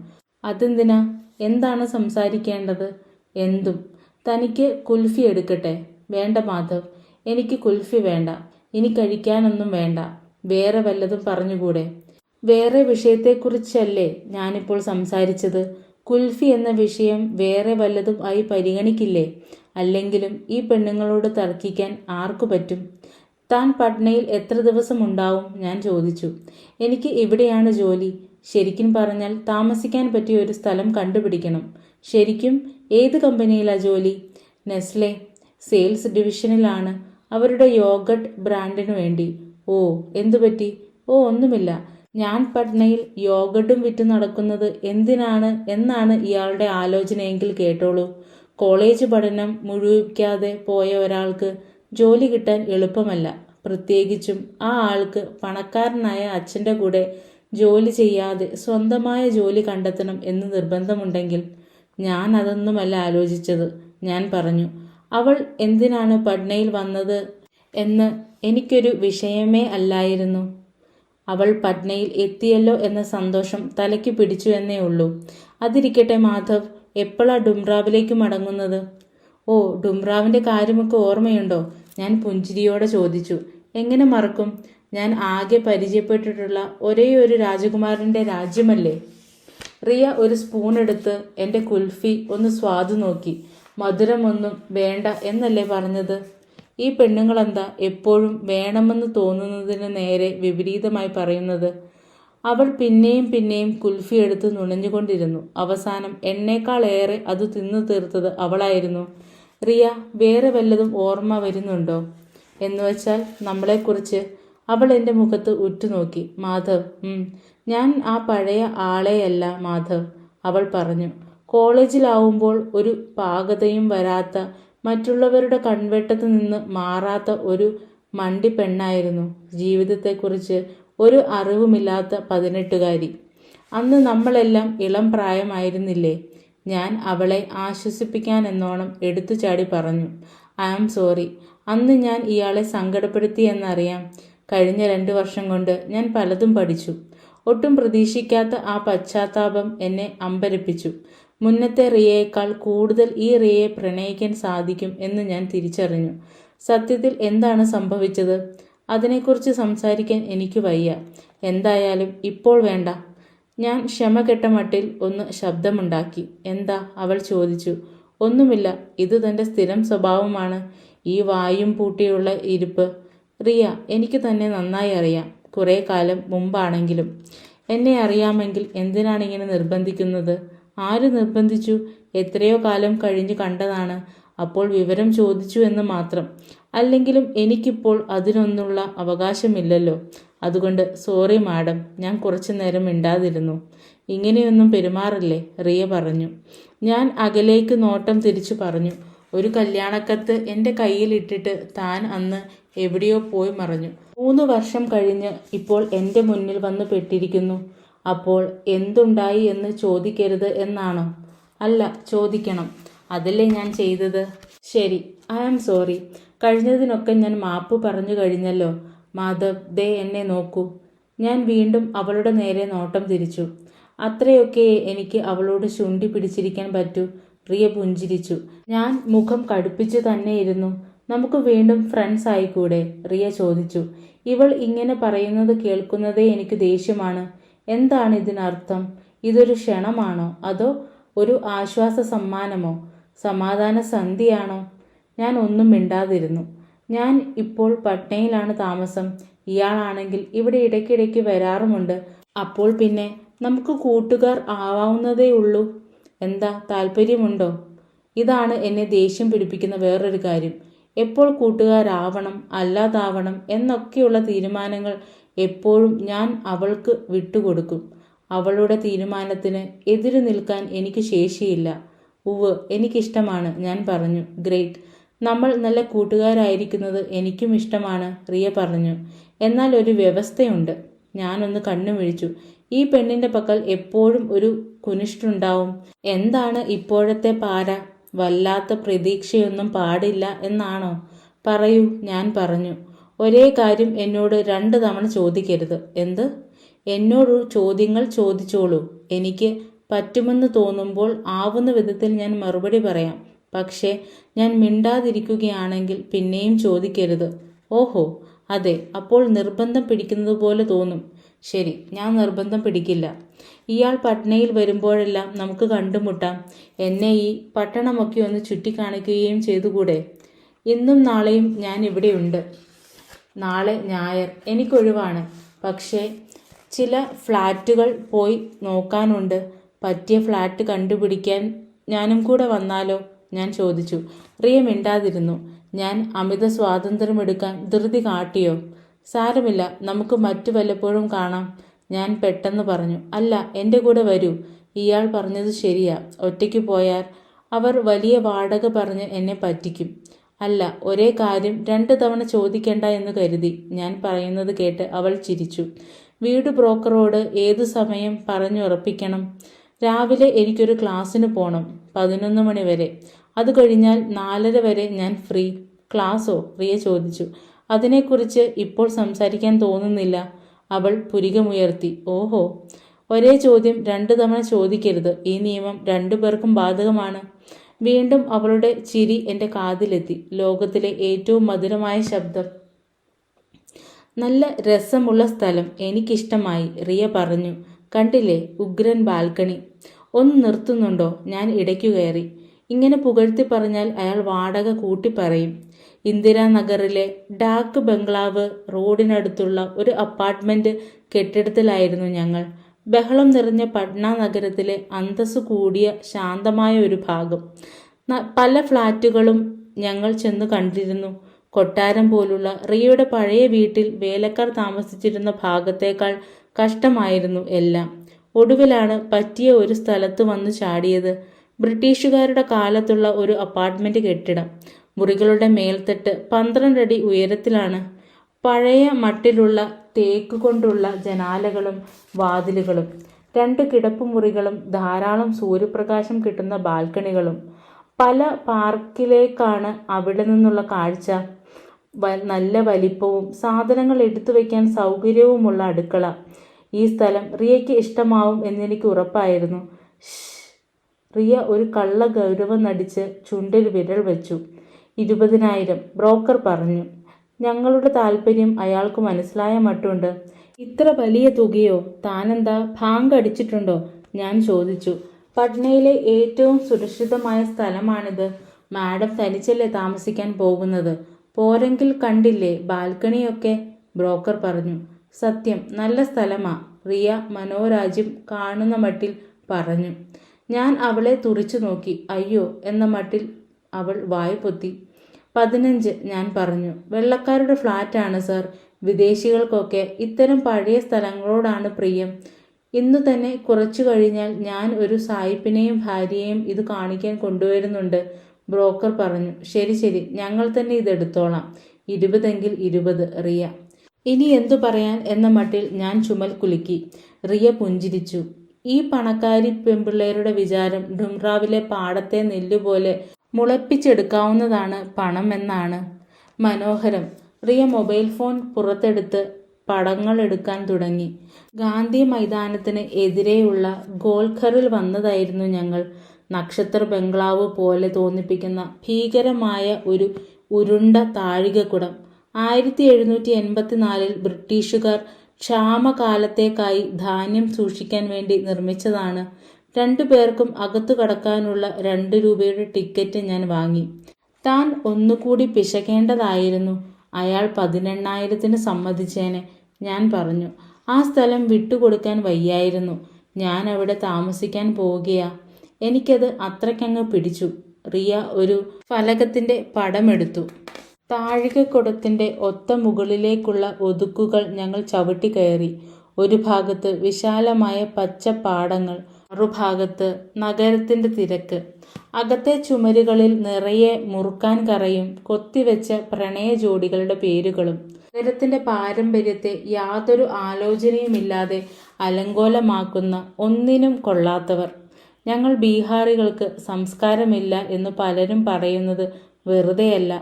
അതെന്തിനാ? എന്താണ് സംസാരിക്കേണ്ടത്? എന്തും. തനിക്ക് കുൽഫി എടുക്കട്ടെ? വേണ്ട മാധവ്, എനിക്ക് കുൽഫി വേണ്ട. ഇനി കഴിക്കാനൊന്നും വേണ്ട. വേറെ വല്ലതും പറഞ്ഞുകൂടെ? വേറെ വിഷയത്തെക്കുറിച്ചല്ലേ ഞാനിപ്പോൾ സംസാരിച്ചത്. കുൽഫി എന്ന വിഷയം വേറെ വല്ലതും ആയി പരിഗണിക്കില്ലേ? അല്ലെങ്കിലും ഈ പെണ്ണുങ്ങളോട് തർക്കിക്കാൻ ആർക്കു പറ്റും? താൻ പട്നയിൽ എത്ര ദിവസം ഉണ്ടാവും? ഞാൻ ചോദിച്ചു. എനിക്ക് ഇവിടെയാണ് ജോലി. ശരിക്കും പറഞ്ഞാൽ താമസിക്കാൻ പറ്റിയ ഒരു സ്ഥലം കണ്ടുപിടിക്കണം. ശരിക്കും? ഏത് കമ്പനിയിലാ ജോലി? നെസ്ലെ സെയിൽസ് ഡിവിഷനിലാണ്. അവരുടെ യോഗട്ട് ബ്രാൻഡിനു വേണ്ടി. ഓ, എന്തുപറ്റി? ഓ, ഒന്നുമില്ല. ഞാൻ പട്നയിൽ യോഗട്ടും വിറ്റ് നടക്കുന്നത് എന്തിനാണ് എന്നാണ് ഇയാളുടെ ആലോചനയെങ്കിൽ കേട്ടോളൂ. കോളേജ് പഠനം മുഴുവിക്കാതെ പോയ ഒരാൾക്ക് ജോലി കിട്ടാൻ എളുപ്പമല്ല. പ്രത്യേകിച്ചും ആ ആൾക്ക് പണക്കാരനായ അച്ഛൻ്റെ കൂടെ ജോലി ചെയ്യാതെ സ്വന്തമായ ജോലി കണ്ടെത്തണം എന്ന് നിർബന്ധമുണ്ടെങ്കിൽ. ഞാൻ അതൊന്നുമല്ല ആലോചിച്ചത്, ഞാൻ പറഞ്ഞു. അവൾ എന്തിനാണ് പട്നയിൽ വന്നത് എന്ന് എനിക്കൊരു വിഷയമേ അല്ലായിരുന്നു. അവൾ പട്നയിൽ എത്തിയല്ലോ എന്ന സന്തോഷം തലയ്ക്ക് പിടിച്ചു എന്നേ ഉള്ളൂ. അതിരിക്കട്ടെ മാധവ്, എപ്പോഴാ ഡുംറാവിലേക്ക് മടങ്ങുന്നത്? ഓ, ഡുംറാവിൻ്റെ കാര്യമൊക്കെ ഓർമ്മയുണ്ടോ? ഞാൻ പുഞ്ചിരിയോടെ ചോദിച്ചു. എങ്ങനെ മറക്കും? ഞാൻ ആകെ പരിചയപ്പെട്ടിട്ടുള്ള ഒരേയൊരു രാജകുമാരൻ്റെ രാജ്യമല്ലേ. റിയ ഒരു സ്പൂൺ എടുത്ത് എൻ്റെ കുൽഫി ഒന്ന് സ്വാദു നോക്കി. മധുരമൊന്നും വേണ്ട എന്നല്ലേ പറഞ്ഞത്? ഈ പെണ്ണുങ്ങളെന്താ എപ്പോഴും വേണമെന്ന് തോന്നുന്നതിന് നേരെ വിപരീതമായി പറയുന്നത്? അവൾ പിന്നെയും പിന്നെയും കുൽഫി എടുത്ത് നുണഞ്ഞുകൊണ്ടിരുന്നു. അവസാനം എന്നേക്കാളേറെ അത് തിന്നു തീർത്തത് അവളായിരുന്നു. റിയ, വേറെ വല്ലതും ഓർമ്മ വരുന്നുണ്ടോ? എന്നുവെച്ചാൽ നമ്മളെക്കുറിച്ച്? അവൾ എൻ്റെ മുഖത്ത് ഉറ്റുനോക്കി. മാധവ്, ഞാൻ ആ പഴയ ആളെയല്ല മാധവ്, അവൾ പറഞ്ഞു. കോളേജിലാവുമ്പോൾ ഒരു പാകതയും വരാത്ത, മറ്റുള്ളവരുടെ കൺവെട്ടത്ത് നിന്ന് മാറാത്ത ഒരു മണ്ടി പെണ്ണായിരുന്നു. ജീവിതത്തെക്കുറിച്ച് ഒരു അറിവുമില്ലാത്ത 18കാരി. അന്ന് നമ്മളെല്ലാം ഇളം പ്രായമായിരുന്നില്ലേ? ഞാൻ അവളെ ആശ്വസിപ്പിക്കാനെന്നോണം എടുത്തു ചാടി പറഞ്ഞു. I am sorry. അന്ന് ഞാൻ ഇയാളെ സങ്കടപ്പെടുത്തിയെന്നറിയാം. കഴിഞ്ഞ 2 വർഷം കൊണ്ട് ഞാൻ പലതും പഠിച്ചു. ഒട്ടും പ്രതീക്ഷിക്കാത്ത ആ പശ്ചാത്താപം എന്നെ അമ്പരപ്പിച്ചു. മുന്നത്തെ റിയയേക്കാൾ കൂടുതൽ ഈ റിയയെ പ്രണയിക്കാൻ സാധിക്കും എന്ന് ഞാൻ തിരിച്ചറിഞ്ഞു. സത്യത്തിൽ എന്താണ് സംഭവിച്ചത്? അതിനെക്കുറിച്ച് സംസാരിക്കാൻ എനിക്ക് വയ്യ. എന്തായാലും ഇപ്പോൾ വേണ്ട. ഞാൻ ക്ഷമകെട്ട മട്ടിൽ ഒന്ന് ശബ്ദമുണ്ടാക്കി. എന്താ? അവൾ ചോദിച്ചു. ഒന്നുമില്ല, ഇത് തൻ്റെ സ്ഥിരം സ്വഭാവമാണ്, ഈ വായും പൂട്ടിയുള്ള ഇരിപ്പ്. റിയ, എനിക്ക് തന്നെ നന്നായി അറിയാം, കുറേ കാലം മുമ്പാണെങ്കിലും. എന്നെ അറിയാമെങ്കിൽ എന്തിനാണിങ്ങനെ നിർബന്ധിക്കുന്നത്? ആര് നിർബന്ധിച്ചു? എത്രയോ കാലം കഴിഞ്ഞ് കണ്ടതാണ്. അപ്പോൾ വിവരം ചോദിച്ചു എന്ന് മാത്രം. അല്ലെങ്കിലും എനിക്കിപ്പോൾ അതിനൊന്നുള്ള അവകാശമില്ലല്ലോ. അതുകൊണ്ട് സോറി മാഡം. ഞാൻ കുറച്ചു നേരം മിണ്ടാതിരുന്നു. ഇങ്ങനെയൊന്നും പെരുമാറല്ലേ, റിയ പറഞ്ഞു. ഞാൻ അകലേക്ക് നോട്ടം തിരിച്ചു പറഞ്ഞു. ഒരു കല്യാണക്കത്ത് എൻ്റെ കയ്യിലിട്ടിട്ട് താൻ അന്ന് എവിടെയോ പോയി മറഞ്ഞു. 3 വർഷം കഴിഞ്ഞ് ഇപ്പോൾ എൻ്റെ മുന്നിൽ വന്ന് പെട്ടിരിക്കുന്നു. അപ്പോൾ എന്തുണ്ടായി എന്ന് ചോദിക്കരുത് എന്നാണോ? അല്ല, ചോദിക്കണം. അതല്ലേ ഞാൻ ചെയ്തത്. ശരി, ഐ ആം സോറി. കഴിഞ്ഞതിനൊക്കെ ഞാൻ മാപ്പ് പറഞ്ഞു കഴിഞ്ഞല്ലോ. മാധവ്, ദേ എന്നെ നോക്കൂ. ഞാൻ വീണ്ടും അവളുടെ നേരെ നോട്ടം തിരിച്ചു. അത്രയൊക്കെ എനിക്ക് അവളോട് ചുണ്ടി പിടിച്ചിരിക്കാൻ പറ്റൂ. പ്രിയ പുഞ്ചിരിച്ചു. ഞാൻ മുഖം കടുപ്പിച്ചു തന്നെയിരുന്നു. നമുക്ക് വീണ്ടും ഫ്രണ്ട്സ് ആയിക്കൂടെ? റിയ ചോദിച്ചു. ഇവൾ ഇങ്ങനെ പറയുന്നത് കേൾക്കുന്നതേ എനിക്ക് ദേഷ്യമാണ്. എന്താണ് ഇതിനർത്ഥം? ഇതൊരു ക്ഷണമാണോ അതോ ഒരു ആശ്വാസ സമ്മാനമോ? സമാധാന സന്ധിയാണോ? ഞാൻ ഒന്നും മിണ്ടാതിരുന്നു. ഞാൻ ഇപ്പോൾ പട്നയിലാണ് താമസം. ഇയാളാണെങ്കിൽ ഇവിടെ ഇടയ്ക്കിടയ്ക്ക് വരാറുമുണ്ട്. അപ്പോൾ പിന്നെ നമുക്ക് കൂട്ടുകാർ ആവാവുന്നതേ ഉള്ളൂ. എന്താ, താല്പര്യമുണ്ടോ? ഇതാണ് എന്നെ ദേഷ്യം പിടിപ്പിക്കുന്ന വേറൊരു കാര്യം. എപ്പോൾ കൂട്ടുകാരാവണം അല്ലാതാവണം എന്നൊക്കെയുള്ള തീരുമാനങ്ങൾ എപ്പോഴും ഞാൻ അവൾക്ക് വിട്ടുകൊടുക്കും. അവളുടെ തീരുമാനത്തിന് എതിരു നിൽക്കാൻ എനിക്ക് ശേഷിയില്ല. ഉവ്, എനിക്കിഷ്ടമാണ്, ഞാൻ പറഞ്ഞു. ഗ്രേറ്റ്, നമ്മൾ നല്ല കൂട്ടുകാരായിരിക്കുന്നത് എനിക്കും ഇഷ്ടമാണ്, റിയ പറഞ്ഞു. എന്നാൽ ഒരു വ്യവസ്ഥയുണ്ട്. ഞാനൊന്ന് കണ്ണുമിഴിച്ചു. ഈ പെണ്ണിന്റെ പക്കൽ എപ്പോഴും ഒരു കുനിഷ്ടുണ്ടാവും. എന്താണ് ഇപ്പോഴത്തെ പാര? വല്ലാത്ത പ്രതീക്ഷയൊന്നും പാടില്ല എന്നാണോ? പറയൂ, ഞാൻ പറഞ്ഞു. ഒരേ കാര്യം എന്നോട് 2 തവണ ചോദിക്കരുത്. എന്ത്? എന്നോട് ചോദ്യങ്ങൾ ചോദിച്ചോളൂ. എനിക്ക് പറ്റുമെന്ന് തോന്നുമ്പോൾ ആവുന്ന വിധത്തിൽ ഞാൻ മറുപടി പറയാം. പക്ഷേ ഞാൻ മിണ്ടാതിരിക്കുകയാണെങ്കിൽ പിന്നെയും ചോദിക്കരുത്. ഓഹോ, അതെ, അപ്പോൾ നിർബന്ധം പിടിക്കുന്നത് പോലെ തോന്നും. ശരി, ഞാൻ നിർബന്ധം പിടിക്കില്ല. ഇയാൾ പട്നയിൽ വരുമ്പോഴെല്ലാം നമുക്ക് കണ്ടുമുട്ടാം. എന്നെ ഈ പട്ടണമൊക്കെ ഒന്ന് ചുറ്റിക്കാണിക്കുകയും ചെയ്തുകൂടെ? ഇന്നും നാളെയും ഞാൻ ഇവിടെയുണ്ട്. നാളെ ഞായർ, എനിക്കൊഴിവാണ്. പക്ഷേ ചില ഫ്ലാറ്റുകൾ പോയി നോക്കാനുണ്ട്. പറ്റിയ ഫ്ലാറ്റ് കണ്ടുപിടിക്കാൻ ഞാനും കൂടെ വന്നാലോ? ഞാൻ ചോദിച്ചു. റിയ മിണ്ടാതിരുന്നു. ഞാൻ അമിത സ്വാതന്ത്ര്യമെടുക്കാൻ ധൃതി കാട്ടിയോ? സാരമില്ല, നമുക്ക് മറ്റു വല്ലപ്പോഴും കാണാം, ഞാൻ പെട്ടെന്ന് പറഞ്ഞു. അല്ല, എൻ്റെ കൂടെ വരൂ. ഇയാൾ പറഞ്ഞത് ശരിയാ. ഒറ്റയ്ക്ക് പോയാൽ അവർ വലിയ വാടക പറഞ്ഞ് എന്നെ പറ്റിക്കും. അല്ല, ഒരേ കാര്യം 2 തവണ ചോദിക്കേണ്ട എന്ന് കരുതി. ഞാൻ പറയുന്നത് കേട്ട് അവൾ ചിരിച്ചു. വീട് ബ്രോക്കറോട് ഏതു സമയം പറഞ്ഞുറപ്പിക്കണം? രാവിലെ എനിക്കൊരു ക്ലാസ്സിന് പോകണം, 11 മണി വരെ. അത് കഴിഞ്ഞാൽ 4:30 വരെ ഞാൻ ഫ്രീ. ക്ലാസ്സോ? റിയ ചോദിച്ചു. അതിനെക്കുറിച്ച് ഇപ്പോൾ സംസാരിക്കാൻ തോന്നുന്നില്ല. അവൾ പുരികമുയർത്തി. ഓഹോ, ഒരേ ചോദ്യം 2 തവണ ചോദിക്കരുത്. ഈ നിയമം 2 പേർക്കും ബാധകമാണ്. വീണ്ടും അവളുടെ ചിരി എൻ്റെ കാതിലെത്തി. ലോകത്തിലെ ഏറ്റവും മധുരമായ ശബ്ദം. നല്ല രസമുള്ള സ്ഥലം, എനിക്കിഷ്ടമായി, റിയ പറഞ്ഞു. കണ്ടില്ലേ ഉഗ്രൻ ബാൽക്കണി? ഒന്ന് നിർത്തുന്നുണ്ടോ? ഞാൻ ഇടയ്ക്കു കയറി. ഇങ്ങനെ പുകഴ്ത്തി പറഞ്ഞാൽ അയാൾ വാടക കൂട്ടി പറയും. ഇന്ദിരാനഗറിലെ ഡാക്ക് ബംഗ്ലാവ് റോഡിനടുത്തുള്ള ഒരു അപ്പാർട്ട്മെന്റ് കെട്ടിടത്തിലായിരുന്നു ഞങ്ങൾ. ബഹളം നിറഞ്ഞ പട്ന നഗരത്തിലെ അന്തസ്സു കൂടിയ ശാന്തമായ ഒരു ഭാഗം. പല ഫ്ലാറ്റുകളും ഞങ്ങൾ ചെന്നു കണ്ടിരുന്നു. കൊട്ടാരം പോലുള്ള റിയയുടെ പഴയ വീട്ടിൽ വേലക്കാർ താമസിച്ചിരുന്ന ഭാഗത്തേക്കാൾ കഷ്ടമായിരുന്നു എല്ലാം. ഒടുവിലാണ് പറ്റിയ ഒരു സ്ഥലത്ത് വന്നു ചാടിയത്. ബ്രിട്ടീഷുകാരുടെ കാലത്തുള്ള ഒരു അപ്പാർട്ട്മെന്റ് കെട്ടിടം. മുറികളുടെ മേൽത്തട്ട് 12 അടി ഉയരത്തിലാണ്. പഴയ മട്ടിലുള്ള തേക്ക് കൊണ്ടുള്ള ജനാലകളും വാതിലുകളും, 2 കിടപ്പുമുറികളും, ധാരാളം സൂര്യപ്രകാശം കിട്ടുന്ന ബാൽക്കണികളും. പല പാർക്കിലേക്കാണ് അവിടെ നിന്നുള്ള കാഴ്ച. നല്ല വലിപ്പവും സാധനങ്ങൾ എടുത്തു വയ്ക്കാൻ സൗകര്യവുമുള്ള അടുക്കള. ഈ സ്ഥലം റിയയ്ക്ക് ഇഷ്ടമാവും എന്നെനിക്ക് ഉറപ്പായിരുന്നു. റിയ ഒരു കള്ള ഗൗരവം നടിച്ച് ചുണ്ടിൽ വിരൽ വെച്ചു. 20,000, ബ്രോക്കർ പറഞ്ഞു. ഞങ്ങളുടെ താല്പര്യം അയാൾക്ക് മനസ്സിലായ മട്ടുണ്ട്. ഇത്ര വലിയ തുകയോ? താനെന്താ ഭാങ്ക് അടിച്ചിട്ടുണ്ടോ? ഞാൻ ചോദിച്ചു. പട്നയിലെ ഏറ്റവും സുരക്ഷിതമായ സ്ഥലമാണിത്. മാഡം തനിച്ചല്ലേ താമസിക്കാൻ പോകുന്നത്? പോരെങ്കിൽ കണ്ടില്ലേ ബാൽക്കണിയൊക്കെ, ബ്രോക്കർ പറഞ്ഞു. സത്യം, നല്ല സ്ഥലമാ, റിയ മനോരാജ്യം കാണുന്ന മട്ടിൽ പറഞ്ഞു. ഞാൻ അവളെ തുറിച്ചു നോക്കി. അയ്യോ എന്ന മട്ടിൽ അവൾ വായ് പൊത്തി. 15, ഞാൻ പറഞ്ഞു. വെള്ളക്കാരുടെ ഫ്ലാറ്റാണ് സർ. വിദേശികൾക്കൊക്കെ ഇത്തരം പഴയ സ്ഥലങ്ങളോടാണ് പ്രിയം. ഇന്നു തന്നെ കുറച്ചു കഴിഞ്ഞാൽ ഞാൻ ഒരു സായിപ്പിനെയും ഭാര്യയെയും ഇത് കാണിക്കാൻ കൊണ്ടുവരുന്നുണ്ട്, ബ്രോക്കർ പറഞ്ഞു. ശരി ശരി, ഞങ്ങൾ തന്നെ ഇതെടുത്തോളാം. 20 എങ്കിൽ 20, റിയ. ഇനി എന്തു പറയാൻ എന്ന മട്ടിൽ ഞാൻ ചുമൽ കുലുക്കി. റിയ പുഞ്ചിരിച്ചു. ഈ പണക്കാരി പെൺപിള്ളേരുടെ വിചാരം ഡുംറാവിലെ പാടത്തെ നെല്ലുപോലെ മുളപ്പിച്ചെടുക്കാവുന്നതാണ് പണം എന്നാണ്. മനോഹരം. റിയ മൊബൈൽ ഫോൺ പുറത്തെടുത്ത് പടങ്ങൾ എടുക്കാൻ തുടങ്ങി. ഗാന്ധി മൈതാനത്തിന് എതിരെയുള്ള ഗോൾഘറിൽ വന്നതായിരുന്നു ഞങ്ങൾ. നക്ഷത്ര ബംഗ്ലാവ് പോലെ തോന്നിപ്പിക്കുന്ന ഭീകരമായ ഒരു ഉരുണ്ട താഴികക്കുടം. 1784 ബ്രിട്ടീഷുകാർ ക്ഷാമകാലത്തേക്കായി ധാന്യം സൂക്ഷിക്കാൻ വേണ്ടി നിർമ്മിച്ചതാണ്. 2 പേർക്കും അകത്തു കടക്കാനുള്ള 2 രൂപയുടെ ടിക്കറ്റ് ഞാൻ വാങ്ങി. താൻ ഒന്നുകൂടി പിശകേണ്ടതായിരുന്നു. അയാൾ 18,000-ന് സമ്മതിച്ചേനെ. ഞാൻ പറഞ്ഞു. ആ സ്ഥലം വിട്ടുകൊടുക്കാൻ വയ്യായിരുന്നു. ഞാൻ അവിടെ താമസിക്കാൻ പോവുകയാ. എനിക്കത് അത്രയ്ക്കങ്ങ് പിടിച്ചു. റിയ ഒരു ഫലകത്തിന്റെ പടമെടുത്തു. താഴികക്കുടത്തിന്റെ ഒത്ത മുകളിലേക്കുള്ള ഒതുക്കുകൾ ഞങ്ങൾ ചവിട്ടി കയറി. ഒരു ഭാഗത്ത് വിശാലമായ പച്ച പാടങ്ങൾ, മറുഭാഗത്ത് നഗരത്തിന്റെ തിരക്ക്. അകത്തെ ചുമരുകളിൽ നിറയെ മുറുക്കാൻ കറയും കൊത്തിവെച്ച പ്രണയ ജോഡികളുടെ പേരുകളും. നഗരത്തിന്റെ പാരമ്പര്യത്തെ യാതൊരു ആലോചനയുമില്ലാതെ അലങ്കോലമാക്കുന്ന ഒന്നിനും കൊള്ളാത്തവർ. ഞങ്ങൾ ബീഹാറികൾക്ക് സംസ്കാരമില്ല എന്ന് പലരും പറയുന്നത് വെറുതെയല്ല.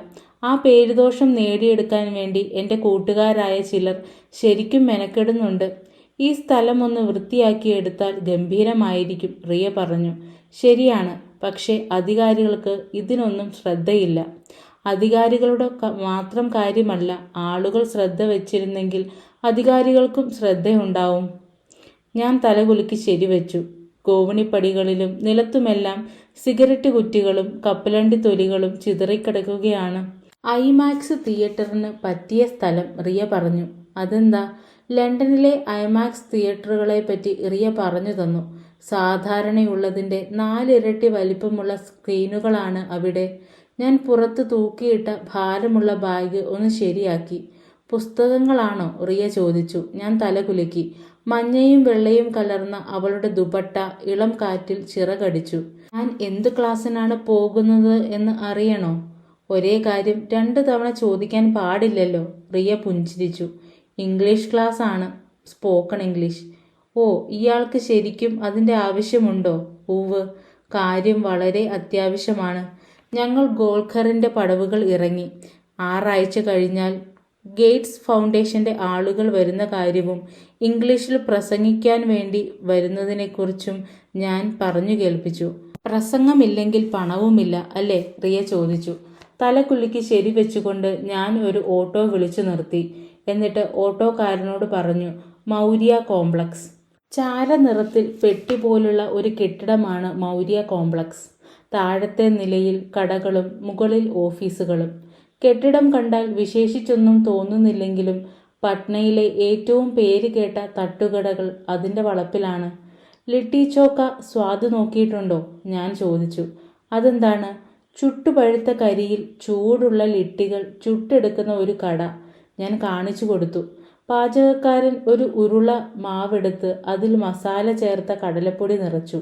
ആ പേരുദോഷം നേടിയെടുക്കാൻ വേണ്ടി എൻ്റെ കൂട്ടുകാരായ ചിലർ ശരിക്കും മെനക്കെടുന്നുണ്ട്. ഈ സ്ഥലം ഒന്ന് വൃത്തിയാക്കിയെടുത്താൽ ഗംഭീരമായിരിക്കും, റിയ പറഞ്ഞു. ശരിയാണ്, പക്ഷേ അധികാരികൾക്ക് ഇതിനൊന്നും ശ്രദ്ധയില്ല. അധികാരികളുടെ മാത്രം കാര്യമല്ല, ആളുകൾ ശ്രദ്ധ വച്ചിരുന്നെങ്കിൽ അധികാരികൾക്കും ശ്രദ്ധയുണ്ടാവും. ഞാൻ തലകുലുക്കി ശരിവെച്ചു. ഗോവണിപ്പടികളിലും നിലത്തുമെല്ലാം സിഗരറ്റ് കുറ്റികളും കപ്പലണ്ടി തൊലികളും ചിതറിക്കിടക്കുകയാണ്. ഐമാക്സ് തിയേറ്ററിന് പറ്റിയ സ്ഥലം, റിയ പറഞ്ഞു. അതെന്താ? ലണ്ടനിലെ ഐമാക്സ് തിയേറ്ററുകളെപ്പറ്റി റിയ പറഞ്ഞു തന്നു. സാധാരണയുള്ളതിൻ്റെ 4 ഇരട്ടി വലിപ്പമുള്ള സ്ക്രീനുകളാണ് അവിടെ. ഞാൻ പുറത്ത് തൂക്കിയിട്ട ഭാരമുള്ള ബാഗ് ഒന്ന് ശരിയാക്കി. പുസ്തകങ്ങളാണോ? റിയ ചോദിച്ചു. ഞാൻ തലകുലുക്കി. മഞ്ഞയും വെള്ളയും കലർന്ന അവളുടെ ദുപ്പട്ട ഇളം കാറ്റിൽ ചിറകടിച്ചു. ഞാൻ എന്ത് ക്ലാസ്സിനാണ് പോകുന്നത് എന്ന് അറിയണോ? ഒരേ കാര്യം 2 തവണ ചോദിക്കാൻ പാടില്ലല്ലോ, റിയ പുഞ്ചിരിച്ചു. ഇംഗ്ലീഷ് ക്ലാസ് ആണ്, സ്പോക്കൺ ഇംഗ്ലീഷ്. ഓ, ഇയാൾക്ക് ശരിക്കും അതിൻ്റെ ആവശ്യമുണ്ടോ? ഉവ്, കാര്യം വളരെ അത്യാവശ്യമാണ്. ഞങ്ങൾ ഗോൾഖറിൻ്റെ പടവുകൾ ഇറങ്ങി. 6 ആഴ്ച കഴിഞ്ഞാൽ ഗേറ്റ്സ് ഫൗണ്ടേഷന്റെ ആളുകൾ വരുന്ന കാര്യവും ഇംഗ്ലീഷിൽ പ്രസംഗിക്കാൻ വേണ്ടി വരുന്നതിനെക്കുറിച്ചും ഞാൻ പറഞ്ഞു കേൾപ്പിച്ചു. പ്രസംഗമില്ലെങ്കിൽ പണവുമില്ല അല്ലേ? റിയ ചോദിച്ചു. തലകുലുക്കി ശരിവെച്ചുകൊണ്ട് ഞാൻ ഒരു ഓട്ടോ വിളിച്ചു നിർത്തി. എന്നിട്ട് ഓട്ടോക്കാരനോട് പറഞ്ഞു, മൗര്യ കോംപ്ലക്സ്. ചാരനിറത്തിൽ പെട്ടി പോലുള്ള ഒരു കെട്ടിടമാണ് മൗര്യ കോംപ്ലക്സ്. താഴത്തെ നിലയിൽ കടകളും മുകളിൽ ഓഫീസുകളും. കെട്ടിടം കണ്ടാൽ വിശേഷിച്ചൊന്നും തോന്നുന്നില്ലെങ്കിലും പട്നയിലെ ഏറ്റവും പേരുകേട്ട തട്ടുകടകൾ അതിൻ്റെ വളപ്പിലാണ്. ലിട്ടി ചോക്ക സ്വാദ് നോക്കിയിട്ടുണ്ടോ? ഞാൻ ചോദിച്ചു. അതെന്താണ്? ചുട്ടുപഴുത്ത കരിയിൽ ചൂടുള്ള ലിട്ടികൾ ചുട്ടെടുക്കുന്ന ഒരു കട. ഞാൻ കാണിച്ചു കൊടുത്തു. പാചകക്കാരൻ ഒരു ഉരുള മാവെടുത്ത് അതിൽ മസാല ചേർത്ത കടലപ്പൊടി നിറച്ചു.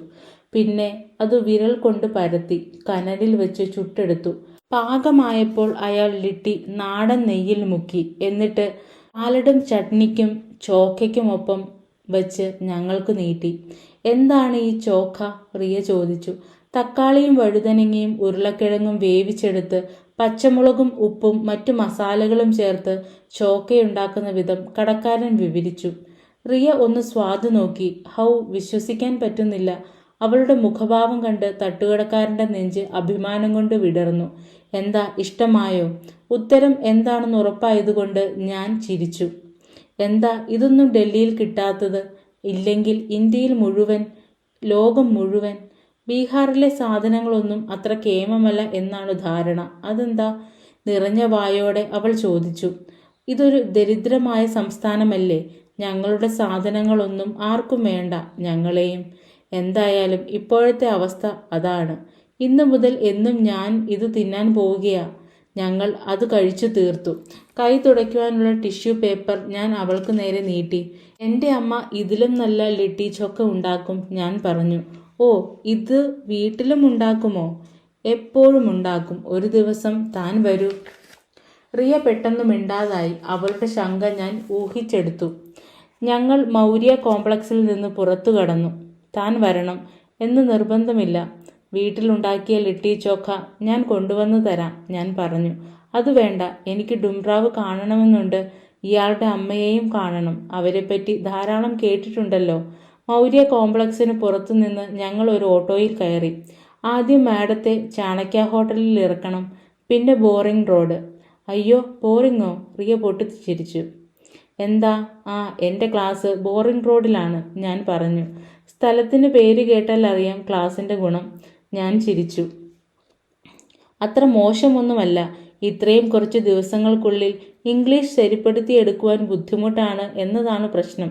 പിന്നെ അത് വിരൽ കൊണ്ട് പരത്തി കനലിൽ വെച്ച് ചുട്ടെടുത്തു. പാകമായപ്പോൾ അയാൾ ലിട്ടി നാടൻ നെയ്യിൽ മുക്കി. എന്നിട്ട് സാലഡും ചട്നിക്കും ചോക്കയ്ക്കുമൊപ്പം വെച്ച് ഞങ്ങൾക്ക് നീട്ടി. എന്താണ് ഈ ചോക്ക? റിയ ചോദിച്ചു. തക്കാളിയും വഴുതനങ്ങയും ഉരുളക്കിഴങ്ങും വേവിച്ചെടുത്ത് പച്ചമുളകും ഉപ്പും മറ്റു മസാലകളും ചേർത്ത് ചോക്കയുണ്ടാക്കുന്ന വിധം കടക്കാരൻ വിവരിച്ചു. റിയ ഒന്ന് സ്വാദ് നോക്കി. ഹൗ, വിശ്വസിക്കാൻ പറ്റുന്നില്ല. അവളുടെ മുഖഭാവം കണ്ട് തട്ടുകടക്കാരൻ്റെ നെഞ്ച് അഭിമാനം കൊണ്ട് വിടർന്നു. എന്താ, ഇഷ്ടമായോ? ഉത്തരം എന്താണെന്ന് ഉറപ്പായതുകൊണ്ട് ഞാൻ ചിരിച്ചു. എന്താ ഇതൊന്നും ഡൽഹിയിൽ കിട്ടാത്തത്? ഇല്ലെങ്കിൽ ഇന്ത്യയിൽ മുഴുവൻ, ലോകം മുഴുവൻ. ബീഹാറിലെ സാധനങ്ങളൊന്നും അത്ര കേമമല്ല എന്നാണ് ധാരണ. അതെന്താ? നിറഞ്ഞ വായോടെ അവൾ ചോദിച്ചു. ഇതൊരു ദരിദ്രമായ സംസ്ഥാനമല്ലേ? ഞങ്ങളുടെ സാധനങ്ങളൊന്നും ആർക്കും വേണ്ട, ഞങ്ങളെയും. എന്തായാലും ഇപ്പോഴത്തെ അവസ്ഥ അതാണ്. ഇന്നു മുതൽ എന്നും ഞാൻ ഇത് തിന്നാൻ പോവുകയാ. ഞങ്ങൾ അത് കഴിച്ചു തീർത്തു. കൈ തുടയ്ക്കുവാനുള്ള ടിഷ്യൂ പേപ്പർ ഞാൻ അവൾക്ക് നേരെ നീട്ടി. എൻ്റെ അമ്മ ഇതിലും നല്ല ലിട്ടി ചോക്ക ഉണ്ടാക്കും, ഞാൻ പറഞ്ഞു. ഓ, ഇത് വീട്ടിലും ഉണ്ടാക്കുമോ? എപ്പോഴും ഉണ്ടാക്കും. ഒരു ദിവസം താൻ വരൂ. റിയ പെട്ടെന്ന് മിണ്ടാതായി. അവളുടെ ശങ്ക ഞാൻ ഊഹിച്ചെടുത്തു. ഞങ്ങൾ മൗര്യ കോംപ്ലക്സിൽ നിന്ന് പുറത്തു കടന്നു. താൻ വരണം എന്ന് നിർബന്ധമില്ല. വീട്ടിലുണ്ടാക്കിയ ലിട്ടി ചോക്ക ഞാൻ കൊണ്ടുവന്നു തരാം, ഞാൻ പറഞ്ഞു. അത് വേണ്ട, എനിക്ക് ഡുംറാവ് കാണണമെന്നുണ്ട്. ഇയാളുടെ അമ്മയെയും കാണണം. അവരെപ്പറ്റി ധാരാളം കേട്ടിട്ടുണ്ടല്ലോ. മൗര്യ കോംപ്ലക്സിന് പുറത്തുനിന്ന് ഞങ്ങൾ ഒരു ഓട്ടോയിൽ കയറി. ആദ്യം മാഡത്തെ ചാണക്യ ഹോട്ടലിൽ ഇറക്കണം. പിന്നെ ബോറിംഗ് റോഡ്. അയ്യോ ബോറിങ്ങോ? റിയ പൊട്ടിച്ചിരിച്ചു. എന്താ? ആ, എൻ്റെ ക്ലാസ് ബോറിംഗ് റോഡിലാണ്, ഞാൻ പറഞ്ഞു. സ്ഥലത്തിന് പേര് കേട്ടാൽ അറിയാം ക്ലാസിൻ്റെ ഗുണം. ഞാൻ ചിരിച്ചു. അത്ര മോശമൊന്നുമല്ല. ഇത്രയും കുറച്ച് ദിവസങ്ങൾക്കുള്ളിൽ ഇംഗ്ലീഷ് ശരിപ്പെടുത്തിയെടുക്കുവാൻ ബുദ്ധിമുട്ടാണ് എന്നതാണ് പ്രശ്നം.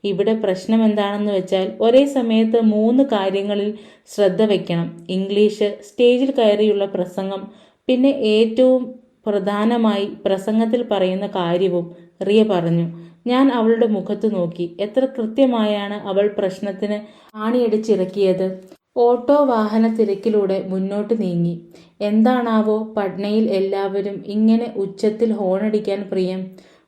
ഇവിടെ പ്രശ്നം എന്താണെന്ന് വെച്ചാൽ ഒരേ സമയത്ത് 3 കാര്യങ്ങളിൽ ശ്രദ്ധ വയ്ക്കണം. ഇംഗ്ലീഷ്, സ്റ്റേജിൽ കയറിയുള്ള പ്രസംഗം, പിന്നെ ഏറ്റവും പ്രധാനമായി പ്രസംഗത്തിൽ പറയുന്ന കാര്യവും, റിയ പറഞ്ഞു. ഞാൻ അവളുടെ മുഖത്ത് നോക്കി. എത്ര കൃത്യമായാണ് അവൾ പ്രശ്നത്തിന് ആണിയടിച്ചിറക്കിയത്. ഓട്ടോ വാഹന തിരക്കിലൂടെ മുന്നോട്ട് നീങ്ങി. എന്താണാവോ പട്നയിൽ എല്ലാവരും ഇങ്ങനെ ഉച്ചത്തിൽ ഹോണടിക്കാൻ പ്രിയം?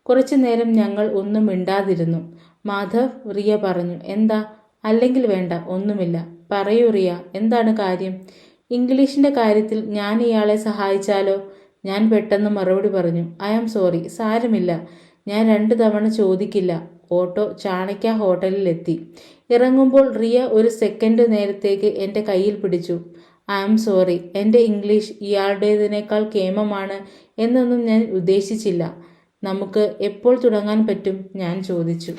കുറച്ചു നേരം ഞങ്ങൾ ഒന്നും മിണ്ടാതിരുന്നു. മാധവ്, റിയ പറഞ്ഞു. എന്താ? അല്ലെങ്കിൽ വേണ്ട, ഒന്നുമില്ല. പറയൂ റിയ, എന്താണ് കാര്യം? ഇംഗ്ലീഷിന്റെ കാര്യത്തിൽ ഞാൻ ഇയാളെ സഹായിച്ചാലോ? ഞാൻ പെട്ടെന്ന് മറുപടി പറഞ്ഞു. ഐ ആം സോറി, സാരമില്ല. ഞാൻ 2 തവണ ചോദിക്കില്ല. ഓട്ടോ ചാണക്യ ഹോട്ടലിലെത്തി. ഇറങ്ങുമ്പോൾ റിയ ഒരു സെക്കൻഡ് നേരത്തേക്ക് എൻ്റെ കയ്യിൽ പിടിച്ചു. ഐ ആം സോറി, എൻ്റെ ഇംഗ്ലീഷ് ഇയാളുടേതിനേക്കാൾ കേമമാണ് എന്നൊന്നും ഞാൻ ഉദ്ദേശിച്ചില്ല. നമുക്ക് എപ്പോൾ തുടങ്ങാൻ പറ്റും? ഞാൻ ചോദിച്ചു.